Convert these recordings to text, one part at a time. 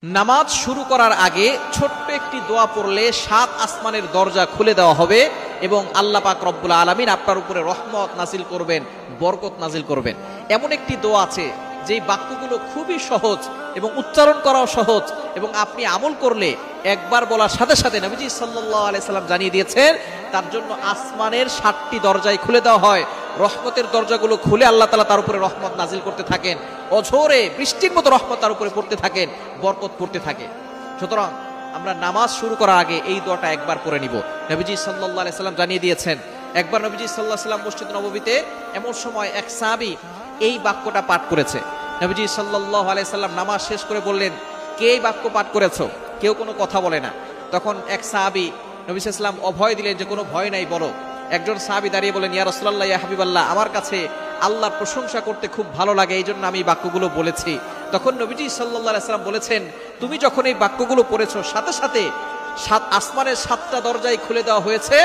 নামাজ শুরু করার আগে ছোট্ট একটি দোয়া পড়লে 7 আসমানের দরজা খুলে দেওয়া হবে এবং আল্লাহ পাক রব্বুল আলামিন আপনার উপরে রহমত নাজিল করবেন, বরকত নাজিল করবেন। এমন একটি দোয়া আছে যেই বাক্যগুলো খুবই সহজ এবং উচ্চারণ করাও সহজ, এবং আপনি আমল করলে একবার বলার সাথে সাথে নবীজি সাল্লাল্লাহু আলাইহি সাল্লাম জানিয়ে দিয়েছেন তার জন্য আসমানের 7টি দরজায় খুলে দেওয়া হয়। রহমতের দরজাগুলো খুলে আল্লাহ তাআলা তার উপরে রহমত নাজিল করতে থাকেন, অঝোরে বৃষ্টির মতো রহমত তার উপরে পড়তে থাকেন, বরকত পড়তে থাকে। সুতরাং আমরা নামাজ শুরু করার আগে এই দোয়াটা একবার পড়ে নিব। নবীজি সাল্লাল্লাহু আলাইহি সাল্লাম জানিয়ে দিয়েছেন, একবার নবীজি সাল্লাল্লাহু আলাইহি সাল্লাম মসজিদ নববীতে এমন সময় এক সাহাবী এই বাক্যটা পাঠ করেছে। নবীজি সাল্লাল্লাহু আলাইহি সাল্লাম নামাজ শেষ করে বললেন, কে এই বাক্য পাঠ করেছো? কেউ কোনো কথা বলে না। তখন এক সাহাবী নবী সাল্লাল্লাহু আলাইহি সাল্লাম অভয় দিলেন যে কোনো ভয় নাই, বলো। একজন সাহাবী দাঁড়িয়ে বলেন, ইয়া রাসূলুল্লাহ, ইয়া হাবিবাল্লাহ, আমার কাছে আল্লাহর প্রশংসা করতে খুব ভালো লাগে, এই জন্য আমি এই বাক্যগুলো বলেছি। তখন নবীজি সাল্লাল্লাহু আলাইহি সাল্লাম বলেছেন, তুমি যখন এই বাক্যগুলো পড়েছো সাথে সাথে 7 আসমানের 7টা দরজাই খুলে দেওয়া হয়েছে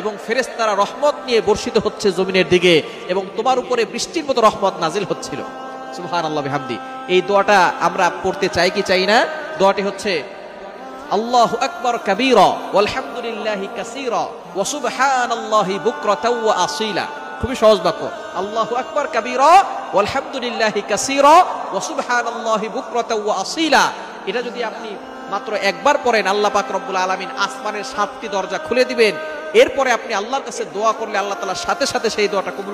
এবং ফেরেশতারা রহমত নিয়ে বর্ষিত হচ্ছে জমিনের দিকে এবং তোমার উপরে বৃষ্টির মতো রহমত নাজিল হচ্ছিল। সুবহানাল্লাহ বিহামদি। এই দোয়াটা আমরা পড়তে চাই কি চাই না? দোয়াটি হচ্ছে আল্লাহু আকবার কাবীরা ওয়ালহামদুলিল্লাহি কাসীরা ওয়া সুবহানাল্লাহি বুকরাতাও ওয়া আসীলা। খুবই সহজ বাক্য, আল্লাহু আকবার কাবীরা ওয়ালহামদুলিল্লাহি কাসীরা ওয়া সুবহানাল্লাহি বুকরাতাও ওয়া আসীলা। এটা যদি আপনি মাত্র একবার পড়েন, আল্লাহ পাক রব্বুল আলামিন আসমানের 7টি দরজা খুলে দিবেন। এরপরে আপনি আল্লাহর কাছে দোয়া করলে আল্লাহ তাআলা সাথে সাথে সেই দোয়াটা কবুল